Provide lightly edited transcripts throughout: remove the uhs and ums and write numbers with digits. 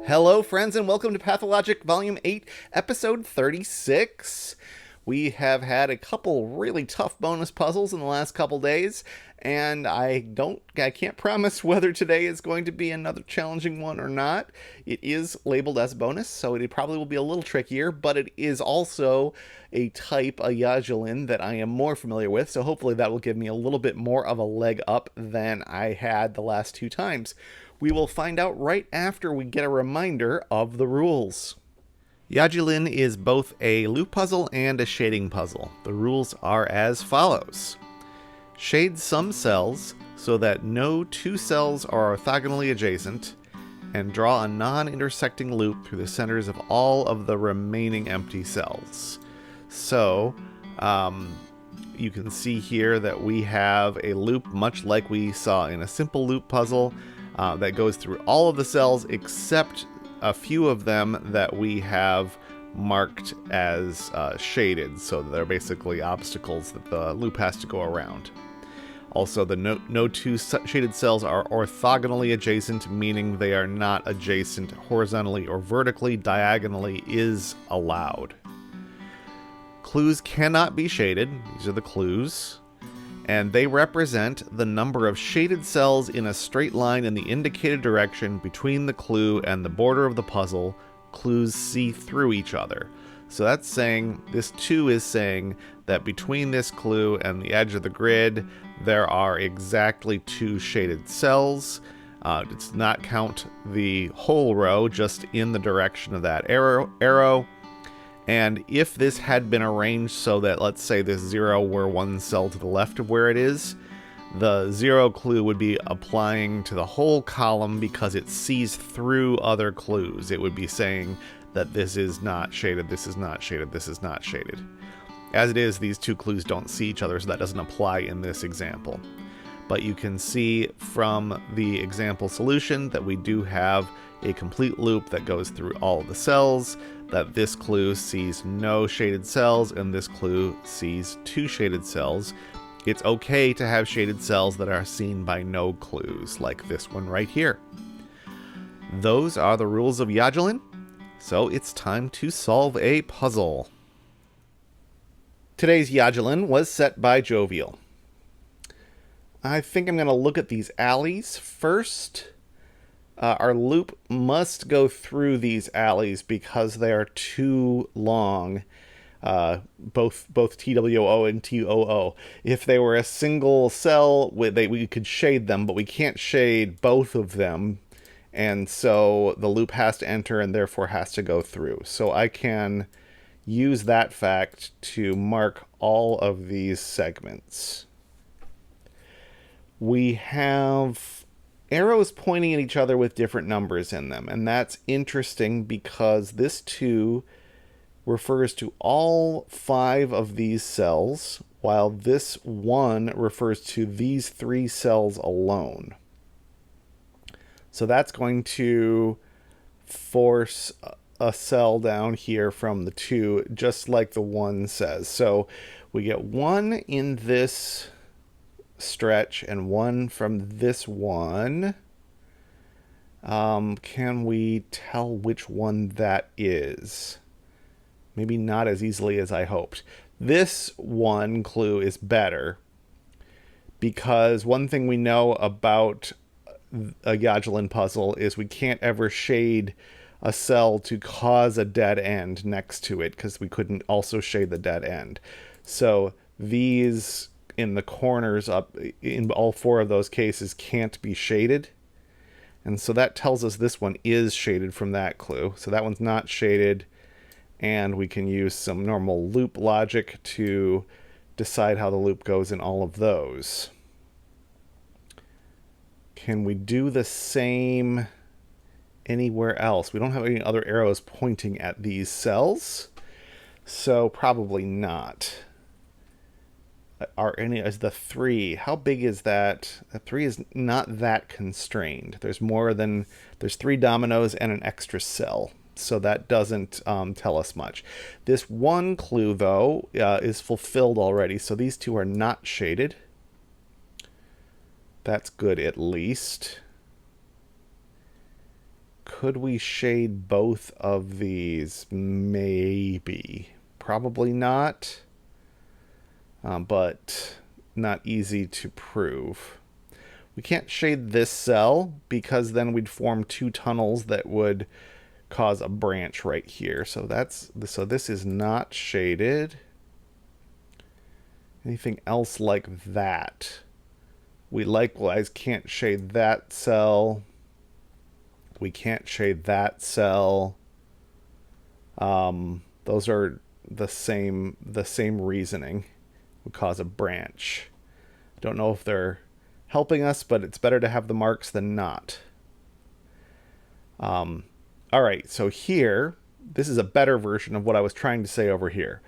Hello, friends, and welcome to Pathologic Volume 8, Episode 36. We have had a couple really tough bonus puzzles in the last couple days, and I can't promise whether today is going to be another challenging one or not. It is labeled as a bonus, so it probably will be a little trickier, but it is also a type, a Yajilin, that I am more familiar with, so hopefully that will give me a little bit more of a leg up than I had the last two times. We will find out right after we get a reminder of the rules. Yajilin is both a loop puzzle and a shading puzzle. The rules are as follows. Shade some cells so that no two cells are orthogonally adjacent, and draw a non-intersecting loop through the centers of all of the remaining empty cells. So, you can see here that we have a loop much like we saw in a simple loop puzzle that goes through all of the cells except a few of them that we have marked as shaded, so they're basically obstacles that the loop has to go around. Also, the no two shaded cells are orthogonally adjacent, meaning they are not adjacent horizontally or vertically. Diagonally is allowed. Clues cannot be shaded. These are the clues. And they represent the number of shaded cells in a straight line in the indicated direction between the clue and the border of the puzzle. Clues see through each other. So that's saying, this 2 is saying that between this clue and the edge of the grid, there are exactly 2 shaded cells. It does not count the whole row, just in the direction of that arrow. And if this had been arranged so that, let's say, this 0 were one cell to the left of where it is, the 0 clue would be applying to the whole column because it sees through other clues. It would be saying that this is not shaded, this is not shaded, this is not shaded. As it is, these 2 clues don't see each other, so that doesn't apply in this example. But you can see from the example solution that we do have a complete loop that goes through all of the cells, that this clue sees no shaded cells and this clue sees 2 shaded cells. It's okay to have shaded cells that are seen by no clues, like this one right here. Those are the rules of Yajilin, so it's time to solve a puzzle. Today's Yajilin was set by Jovial. I think I'm going to look at these alleys first. Our loop must go through these alleys because they are too long, both TWO and TOO. If they were a single cell, we could shade them, but we can't shade both of them, and so the loop has to enter and therefore has to go through. So I can use that fact to mark all of these segments. We have arrows pointing at each other with different numbers in them, and that's interesting because this 2 refers to all 5 of these cells, while this 1 refers to these 3 cells alone. So that's going to force a cell down here from the 2, just like the 1 says. So we get 1 in this stretch and 1 from this one. Can we tell which one that is? Maybe not as easily as I hoped. This 1 clue is better because one thing we know about a Yajilin puzzle is we can't ever shade a cell to cause a dead end next to it because we couldn't also shade the dead end. So these in the corners up in all 4 of those cases can't be shaded. And so that tells us this one is shaded from that clue. So that one's not shaded, and we can use some normal loop logic to decide how the loop goes in all of those. Can we do the same anywhere else? We don't have any other arrows pointing at these cells, so probably not. Is the 3, how big is that? The 3 is not that constrained. There's 3 dominoes and an extra cell, so that doesn't tell us much. This 1 clue, though, is fulfilled already, so these 2 are not shaded. That's good, at least. Could we shade both of these? Maybe. Probably not. But not easy to prove. We can't shade this cell because then we'd form two tunnels that would cause a branch right here. So this is not shaded. Anything else like that? We likewise can't shade that cell. We can't shade that cell. Those are the same reasoning. Would cause a branch. Don't know if they're helping us, but it's better to have the marks than not. All right, so here, this is a better version of what I was trying to say over here.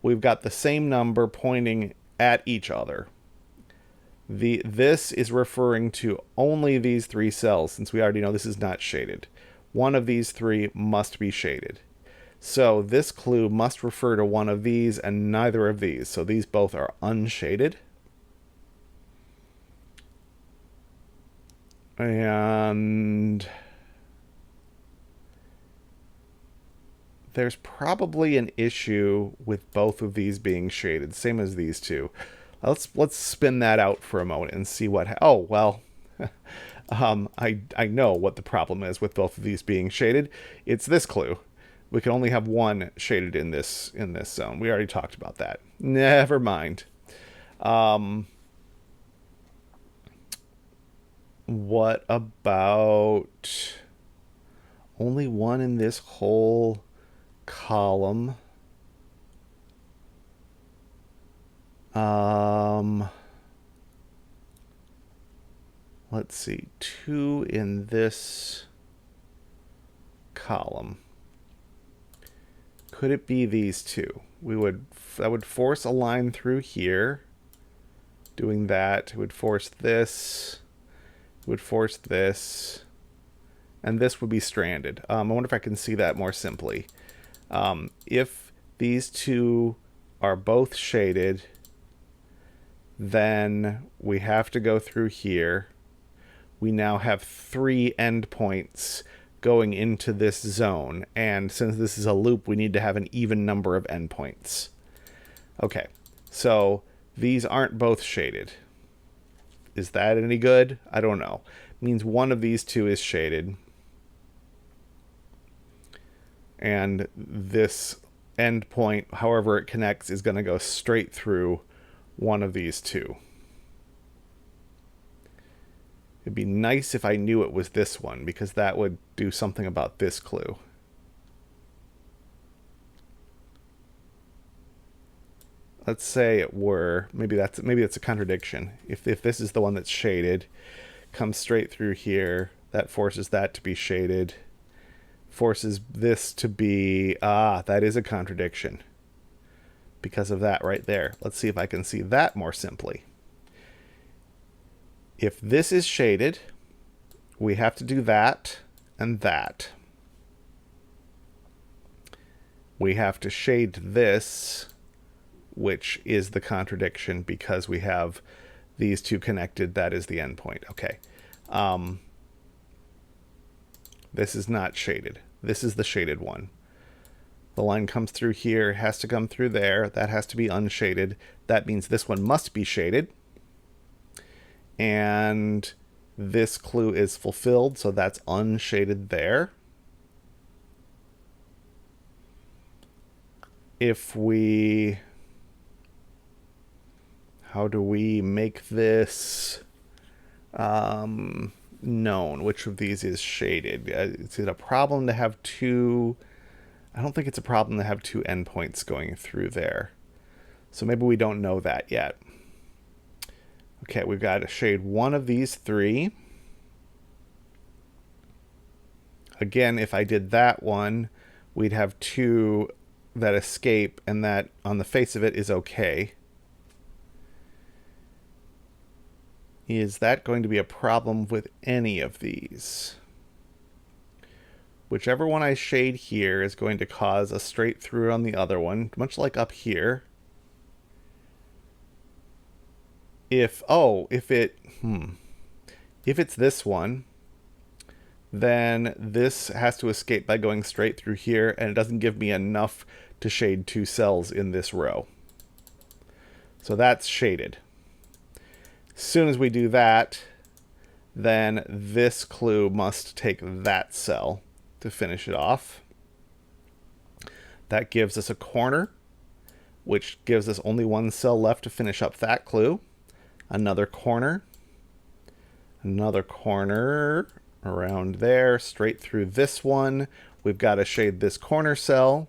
We've got the same number pointing at each other. This is referring to only these three cells, since we already know this is not shaded. One of these three must be shaded. So this clue must refer to one of these and neither of these. So these both are unshaded. And there's probably an issue with both of these being shaded, same as these two. Let's spin that out for a moment and see what. Oh well, I know what the problem is with both of these being shaded. It's this clue. We can only have one shaded in this zone. We already talked about that. Never mind. What about only one in this whole column? Let's see, two in this column. Could it be these two? That would force a line through here. Doing that, it would force this. It would force this. And this would be stranded. I wonder if I can see that more simply. If these two are both shaded, then we have to go through here. We now have 3 endpoints going into this zone. And since this is a loop, we need to have an even number of endpoints. Okay, so these aren't both shaded. Is that any good? I don't know. It means one of these two is shaded. And this endpoint, however it connects, is going to go straight through one of these two. It'd be nice if I knew it was this one, because that would do something about this clue. Let's say it were. Maybe it's a contradiction. If this is the one that's shaded, comes straight through here, that forces that to be shaded. Forces this to be... that is a contradiction. Because of that right there. Let's see if I can see that more simply. If this is shaded, we have to do that and that. We have to shade this, which is the contradiction because we have these two connected. That is the endpoint. Okay. This is not shaded. This is the shaded one. The line comes through here, has to come through there. That has to be unshaded. That means this one must be shaded. And this clue is fulfilled, so that's unshaded there. If we... How do we make this known? Which of these is shaded? Is it a problem to have two... I don't think it's a problem to have two endpoints going through there. So maybe we don't know that yet. Okay, we've got to shade one of these three. Again, if I did that one, we'd have two that escape, and that on the face of it is okay. Is that going to be a problem with any of these? Whichever one I shade here is going to cause a straight through on the other one, much like up here. If it's this one, then this has to escape by going straight through here, and it doesn't give me enough to shade 2 cells in this row. So that's shaded. As soon as we do that, then this clue must take that cell to finish it off. That gives us a corner, which gives us only 1 cell left to finish up that clue. Another corner around there, straight through this one. We've got to shade this corner cell.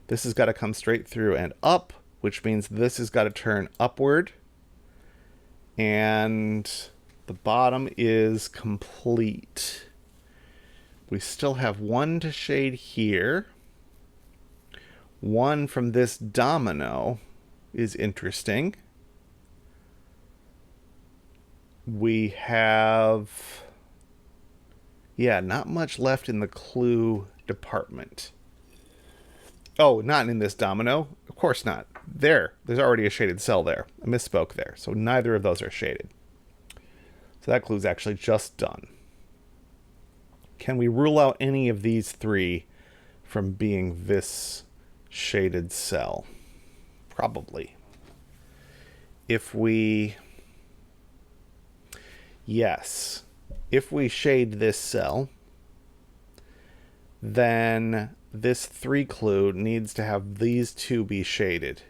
This has got to come straight through and up, which means this has got to turn upward. And the bottom is complete. We still have 1 to shade here. 1 from this domino is interesting. We have, not much left in the clue department. Oh, not in this domino? Of course not. There's already a shaded cell there. I misspoke there. So neither of those are shaded. So that clue's actually just done. Can we rule out any of these 3 from being this shaded cell? Probably. Yes. If we shade this cell, then this 3 clue needs to have these 2 be shaded.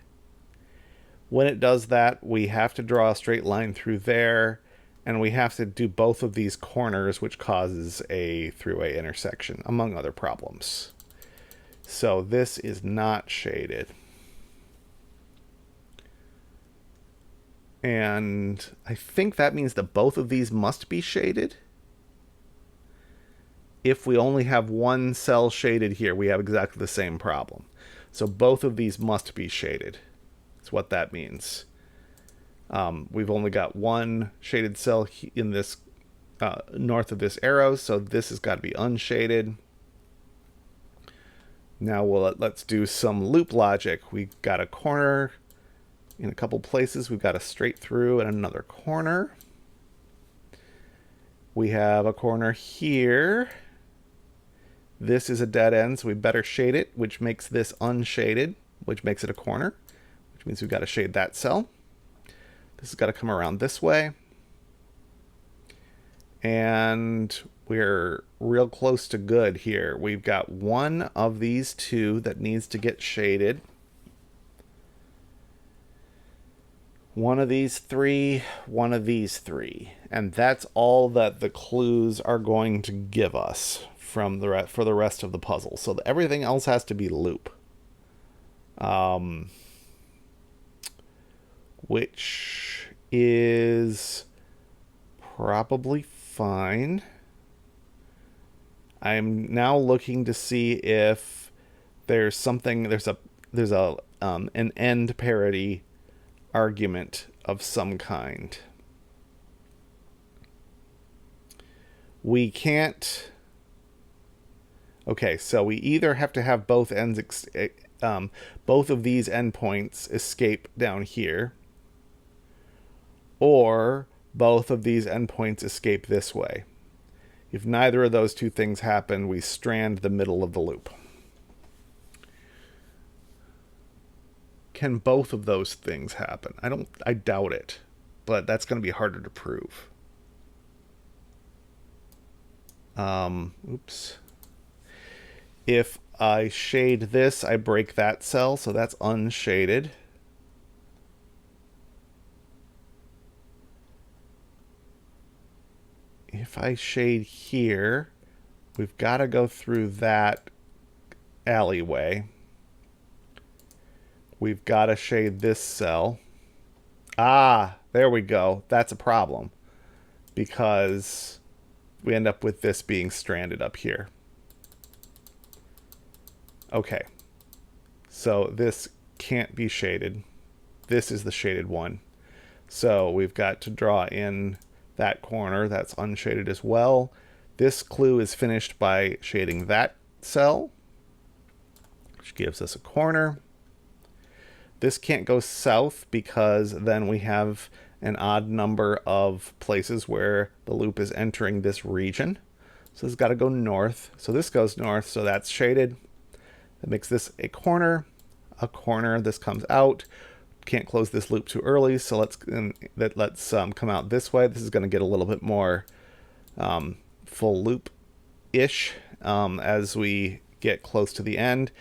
When it does that, we have to draw a straight line through there, and we have to do both of these corners, which causes a three-way intersection, among other problems. So this is not shaded. And I think that means that both of these must be shaded. If we only have 1 cell shaded here, we have exactly the same problem. So both of these must be shaded. That's what that means. We've only got 1 shaded cell in this north of this arrow, so this has got to be unshaded. Now let's do some loop logic. We've got a corner in a couple places. We've got a straight through and another corner. We have a corner here. This is a dead end, so we better shade it, which makes this unshaded, which makes it a corner, which means we've got to shade that cell. This has got to come around this way. And we're real close to good here. We've got 1 of these 2 that needs to get shaded. 1 of these 3, 1 of these 3. And that's all that the clues are going to give us for the rest of the puzzle. So everything else has to be loop. Which is probably fine. I'm now looking to see if there's an end parity argument of some kind. We can't. Okay, so we either have to have both ends, both of these endpoints escape down here, or both of these endpoints escape this way. If neither of those 2 things happen, we strand the middle of the loop. Can both of those things happen? I doubt it, but that's going to be harder to prove. Oops. If I shade this, I break that cell, so that's unshaded. If I shade here, we've got to go through that alleyway. We've got to shade this cell. Ah, there we go. That's a problem, because we end up with this being stranded up here. Okay, so this can't be shaded. This is the shaded one. So we've got to draw in that corner. That's unshaded as well. This clue is finished by shading that cell, which gives us a corner. This can't go south because then we have an odd number of places where the loop is entering this region. So this has got to go north. So this goes north, so that's shaded. That makes this a corner. This comes out. Can't close this loop too early, so let's come out this way. This is going to get a little bit more full loop-ish as we get close to the end.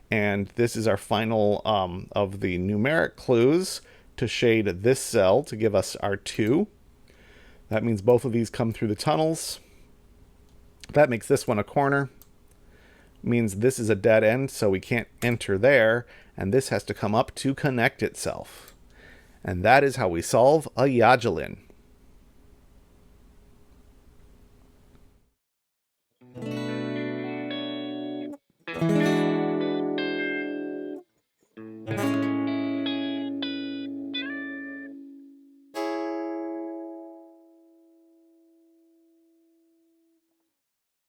And this is our final of the numeric clues to shade this cell to give us our 2. That means both of these come through the tunnels. That makes this one a corner. Means this is a dead end, so we can't enter there, and this has to come up to connect itself. And that is how we solve a Yajilin.